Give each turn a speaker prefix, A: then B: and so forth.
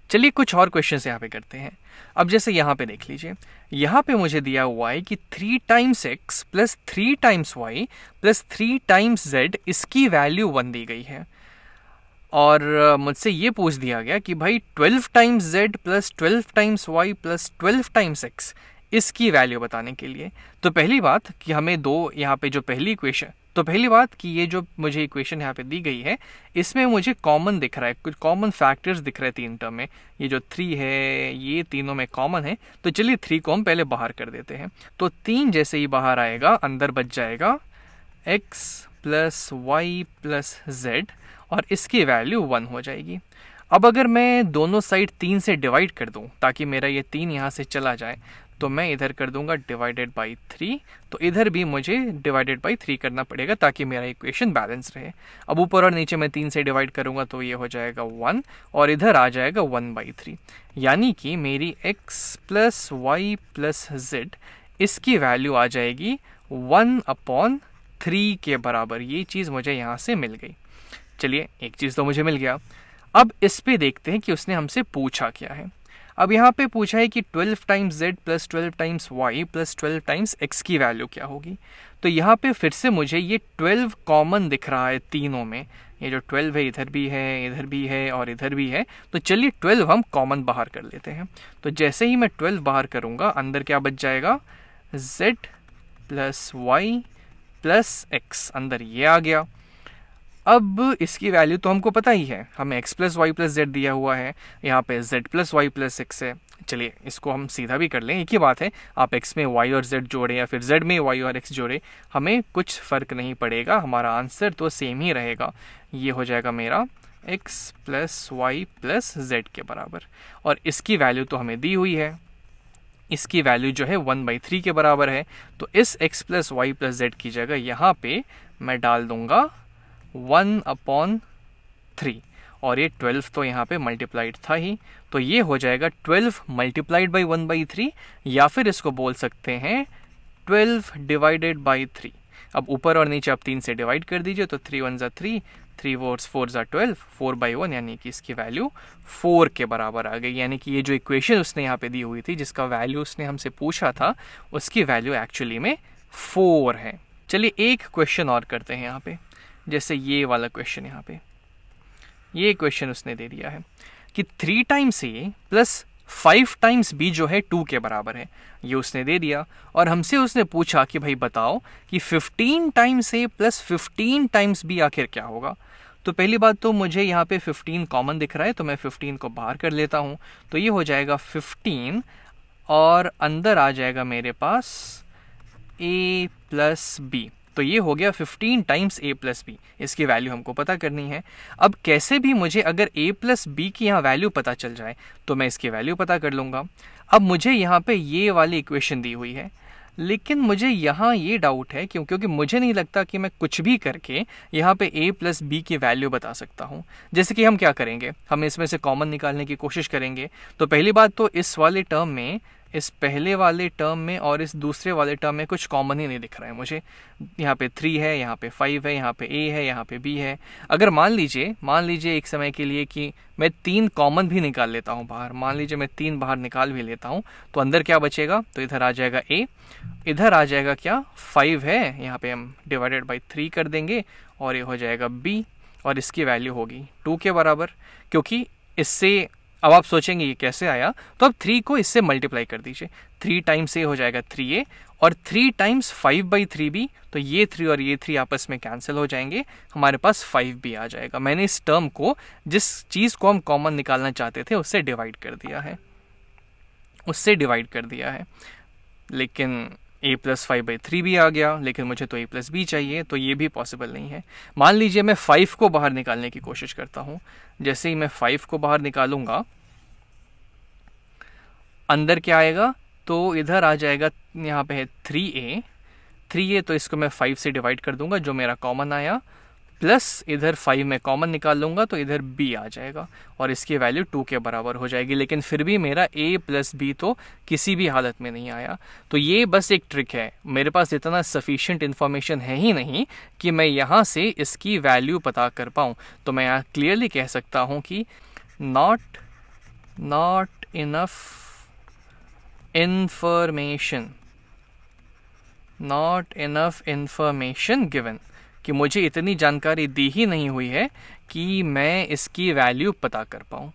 A: चलिए कुछ और क्वेश्चंस यहाँ पे करते हैं। अब जैसे यहाँ पे देख लीजिए, यहाँ पे मुझे दिया हुआ है कि 3 times x plus 3 times y plus 3 times z इसकी वैल्यू 1 दी गई है। और मुझसे ये पूछ दिया गया कि भाई 12 times z plus 12 times y plus 12 times x इसकी वैल्यू बताने के लिए। तो पहली बात कि हमें दो यहाँ पे जो पहली इक्वेशन, तो पहली बात कि ये जो मुझे इक्वेशन यहाँ पे दी गई है इसमें मुझे कॉमन दिख रहा है, कुछ कॉमन फैक्टर्स दिख रहे हैं तीन टर्म में। ये जो 3 है ये तीनों में कॉमन है, तो चलिए 3 को हम पहले बाहर कर देते हैं। तो 3 जैसे ही बाहर आएगा अंदर बच जाएगा x plus Y plus Z और इसकी वैल्यू 1 हो जाएगी। अब अगर मैं दोनों साइड 3 से डिवाइड कर दूं ताकि मेरा ये 3 यहाँ से चला जाए, तो मैं इधर कर दूंगा डिवाइडेड बाई 3, तो इधर भी मुझे डिवाइडेड बाई 3 करना पड़ेगा ताकि मेरा इक्वेशन बैलेंस रहे। अब ऊपर और नीचे मैं 3 से डिवाइड करूंगा तो ये हो जाएगा 1 और इधर आ जाएगा 1/3, यानी कि मेरी x plus Y plus Z इसकी वैल्यू आ जाएगी 1/3 के बराबर। ये चीज़ मुझे यहाँ से मिल गई। चलिए एक चीज़ तो मुझे मिल गया। अब इस पे देखते हैं कि उसने हमसे पूछा क्या है। अब यहाँ पे पूछा है कि 12 times z plus 12 times y plus 12 times x की वैल्यू क्या होगी। तो यहाँ पे फिर से मुझे ये 12 कॉमन दिख रहा है तीनों में। ये जो 12 है इधर भी है और इधर भी है, तो चलिए 12 हम कॉमन बाहर कर लेते हैं। तो जैसे ही मैं 12 बाहर करूँगा अंदर क्या बच जाएगा, z plus Y plus x, अंदर ये आ गया। अब इसकी वैल्यू तो हमको पता ही है, हमें x plus Y plus Z दिया हुआ है, यहाँ पे z plus Y plus X है। चलिए इसको हम सीधा भी कर लें, एक ही बात है, आप x में y और z जोड़े या फिर z में y और x जोड़े, हमें कुछ फ़र्क नहीं पड़ेगा, हमारा आंसर तो सेम ही रहेगा। ये हो जाएगा मेरा x plus Y plus Z के बराबर, और इसकी वैल्यू तो हमें दी हुई है, इसकी वैल्यू जो है 1/3 के बराबर है। तो इस x plus Y plus Z की जगह यहाँ पे मैं डाल दूंगा 1/3, और ये 12 तो यहाँ पे मल्टीप्लाइड था ही, तो ये हो जाएगा 12 मल्टीप्लाइड बाई 1/3, या फिर इसको बोल सकते हैं 12 डिवाइडेड बाई 3। अब ऊपर और नीचे आप 3 से डिवाइड कर दीजिए, तो 3 1 ज़ा 3, 3 4 ज़ा 12, 4/1, यानी कि इसकी वैल्यू 4 के बराबर आ गई। यानी कि ये जो इक्वेशन उसने यहाँ पे दी हुई थी, जिसका वैल्यू उसने हमसे पूछा था, उसकी वैल्यू एक्चुअली में 4 है। चलिए एक क्वेश्चन और करते हैं यहाँ पे, जैसे ये वाला क्वेश्चन। यहाँ पे ये क्वेश्चन उसने दे दिया है कि 3 टाइम्स ए प्लस 5 टाइम्स बी जो है 2 के बराबर है, ये उसने दे दिया। और हमसे उसने पूछा कि भाई बताओ कि 15 टाइम्स ए प्लस 15 टाइम्स बी आखिर क्या होगा। तो पहली बात तो मुझे यहाँ पे 15 कॉमन दिख रहा है, तो मैं 15 को बाहर कर लेता हूँ, तो ये हो जाएगा 15 और अंदर आ जाएगा मेरे पास a प्लस बी। तो ये हो गया 15 टाइम्स a प्लस बी, इसकी वैल्यू हमको पता करनी है। अब कैसे भी मुझे अगर a प्लस बी की यहाँ वैल्यू पता चल जाए तो मैं इसकी वैल्यू पता कर लूँगा। अब मुझे यहाँ पे ये वाली इक्वेशन दी हुई है, लेकिन मुझे यहाँ ये डाउट है क्योंकि मुझे नहीं लगता कि मैं कुछ भी करके यहाँ पे a प्लस बी की वैल्यू बता सकता हूँ। जैसे कि हम क्या करेंगे, हम इसमें से कॉमन निकालने की कोशिश करेंगे। तो पहली बात तो इस वाले टर्म में, इस पहले वाले टर्म में और इस दूसरे वाले टर्म में कुछ कॉमन ही नहीं दिख रहा है मुझे। यहाँ पे 3 है, यहाँ पे 5 है, यहाँ पे a है, यहाँ पे b है। अगर मान लीजिए एक समय के लिए कि मैं 3 कॉमन भी निकाल लेता हूँ बाहर, मान लीजिए मैं 3 बाहर निकाल भी लेता हूँ, तो अंदर क्या बचेगा, तो इधर आ जाएगा a, इधर आ जाएगा क्या 5 है, यहाँ पे हम डिवाइडेड बाई 3 कर देंगे और ये हो जाएगा b, और इसकी वैल्यू होगी 2 के बराबर। क्योंकि इससे अब आप सोचेंगे ये कैसे आया, तो अब 3 को इससे मल्टीप्लाई कर दीजिए, 3 टाइम्स a हो जाएगा 3a और 3 टाइम्स 5/3b, तो ये 3 और ये 3 आपस में कैंसिल हो जाएंगे, हमारे पास 5b आ जाएगा। मैंने इस टर्म को, जिस चीज़ को हम कॉमन निकालना चाहते थे, उससे डिवाइड कर दिया है, लेकिन a प्लस 5/3 भी आ गया, लेकिन मुझे तो a प्लस b चाहिए, तो ये भी पॉसिबल नहीं है। मान लीजिए मैं 5 को बाहर निकालने की कोशिश करता हूँ। जैसे ही मैं 5 को बाहर निकालूंगा, अंदर क्या आएगा, तो इधर आ जाएगा, यहाँ पे है 3a, तो इसको मैं 5 से डिवाइड कर दूंगा, जो मेरा कॉमन आया, प्लस इधर 5 में कॉमन निकाल लूँगा, तो इधर b आ जाएगा और इसकी वैल्यू 2 के बराबर हो जाएगी। लेकिन फिर भी मेरा a प्लस बी तो किसी भी हालत में नहीं आया। तो ये बस एक ट्रिक है, मेरे पास इतना सफिशिएंट इन्फॉर्मेशन है ही नहीं कि मैं यहाँ से इसकी वैल्यू पता कर पाऊँ। तो मैं यहाँ क्लियरली कह सकता हूँ कि not not enough information, not enough information given, कि मुझे इतनी जानकारी दी ही नहीं हुई है कि मैं इसकी वैल्यू पता कर पाऊँ।